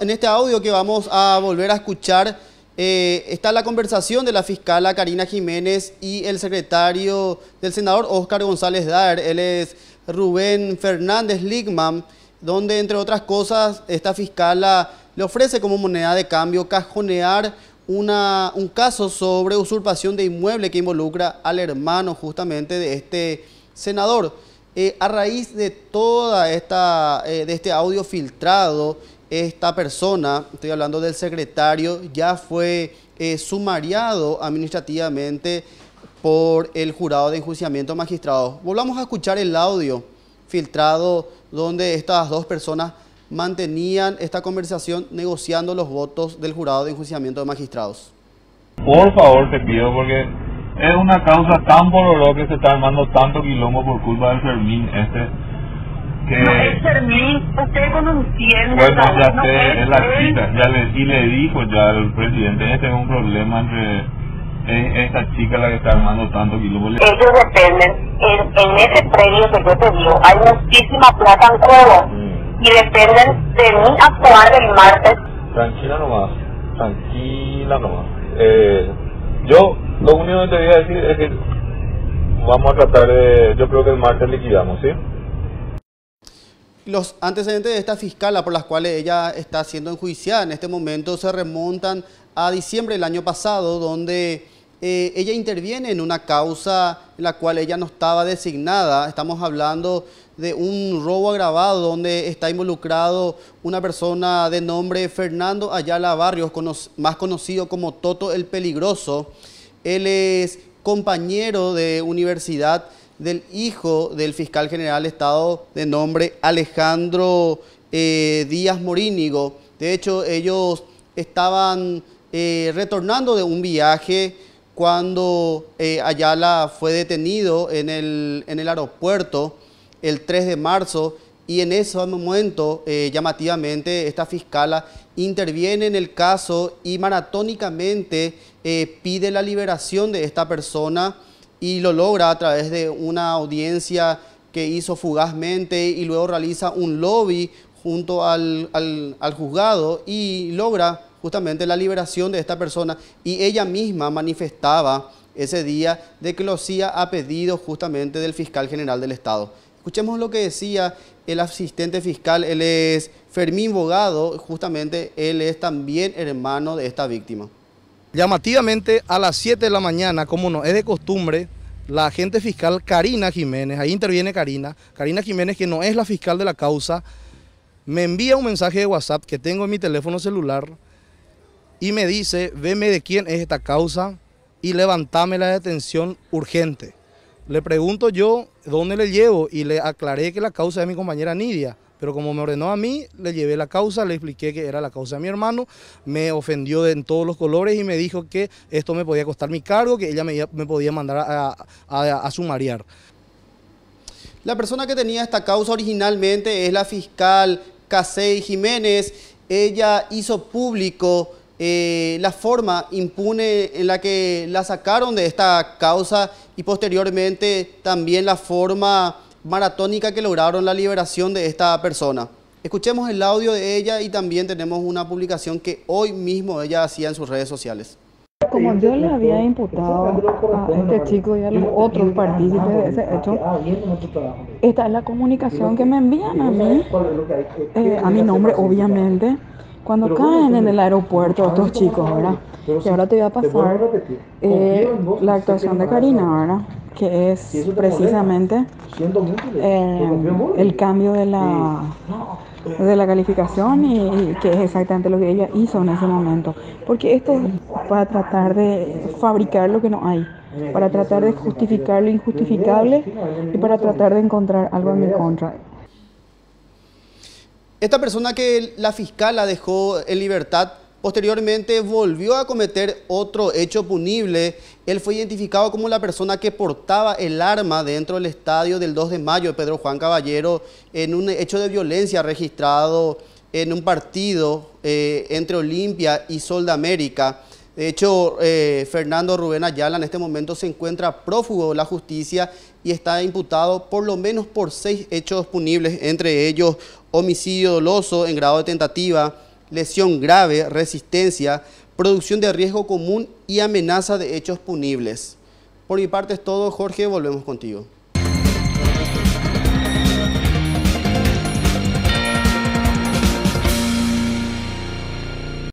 En este audio que vamos a volver a escuchar está la conversación de la fiscala Karina Jiménez y el secretario del senador Óscar González Daer. Él es Rubén Fernández Ligman, donde entre otras cosas esta fiscala le ofrece como moneda de cambio cajonear un caso sobre usurpación de inmueble que involucra al hermano justamente de este senador. A raíz de toda de este audio filtrado, esta persona, estoy hablando del secretario, ya fue sumariado administrativamente por el jurado de enjuiciamiento de magistrados. Volvamos a escuchar el audio filtrado donde estas dos personas mantenían esta conversación negociando los votos del jurado de enjuiciamiento de magistrados. Por favor te pido, porque es una causa tan boloró que se está armando tanto quilombo por culpa del Fermín que... No es Fermín, usted conociendo... Bueno, ya no sé, es la chica, y le dijo ya al presidente, este es un problema entre esta chica la que está armando tanto quilombo. Ellos dependen, en ese predio que yo te digo, hay muchísima plata en juego, y dependen de mí actuar el martes. Tranquila nomás. Yo, lo único que te voy a decir es que vamos a tratar de, yo creo que el martes liquidamos, ¿sí? Los antecedentes de esta fiscala por las cuales ella está siendo enjuiciada en este momento se remontan a diciembre del año pasado, donde ella interviene en una causa en la cual ella no estaba designada. Estamos hablando de un robo agravado donde está involucrado una persona de nombre Fernando Ayala Barrios, más conocido como Toto el Peligroso. Él es compañero de universidad del hijo del fiscal general del Estado de nombre Alejandro Díaz Morínigo. De hecho, ellos estaban retornando de un viaje cuando Ayala fue detenido en el aeropuerto el 3 de marzo, y en ese momento, llamativamente, esta fiscala interviene en el caso y maratónicamente pide la liberación de esta persona, y lo logra a través de una audiencia que hizo fugazmente, y luego realiza un lobby junto al juzgado y logra justamente la liberación de esta persona. Y ella misma manifestaba ese día de que lo hacía a pedido justamente del fiscal general del Estado. Escuchemos lo que decía el asistente fiscal. Él es Fermín Bogado, justamente él es también hermano de esta víctima. Llamativamente a las 7 de la mañana, como no es de costumbre, la agente fiscal Karina Jiménez, ahí interviene Karina Jiménez, que no es la fiscal de la causa, me envía un mensaje de WhatsApp que tengo en mi teléfono celular y me dice: veme de quién es esta causa y levantame la detención urgente. Le pregunto yo dónde le llevo y le aclaré que la causa es de mi compañera Nidia, pero como me ordenó a mí, le llevé la causa, le expliqué que era la causa de mi hermano, me ofendió en todos los colores y me dijo que esto me podía costar mi cargo, que ella me podía mandar a sumariar. La persona que tenía esta causa originalmente es la fiscal Casey Jiménez. Ella hizo público la forma impune en la que la sacaron de esta causa y posteriormente también la forma maratónica que lograron la liberación de esta persona. Escuchemos el audio de ella y también tenemos una publicación que hoy mismo ella hacía en sus redes sociales. Como yo le había imputado a este chico y a los otros partícipes de ese hecho, esta es la comunicación que me envían a mi nombre, obviamente, cuando caen en el aeropuerto estos chicos, ¿verdad? Y ahora te voy a pasar la actuación de Karina, ¿verdad? Que es precisamente el cambio de la calificación y que es exactamente lo que ella hizo en ese momento. Porque esto es para tratar de fabricar lo que no hay, para tratar de justificar lo injustificable y para tratar de encontrar algo en mi contra. Esta persona que la fiscal la dejó en libertad, posteriormente volvió a cometer otro hecho punible. Él fue identificado como la persona que portaba el arma dentro del estadio del 2 de mayo de Pedro Juan Caballero en un hecho de violencia registrado en un partido entre Olimpia y Sol de América. De hecho, Fernando Rubén Ayala en este momento se encuentra prófugo de la justicia y está imputado por lo menos por 6 hechos punibles, entre ellos homicidio doloso en grado de tentativa, lesión grave, resistencia, producción de riesgo común y amenaza de hechos punibles. Por mi parte es todo, Jorge, volvemos contigo.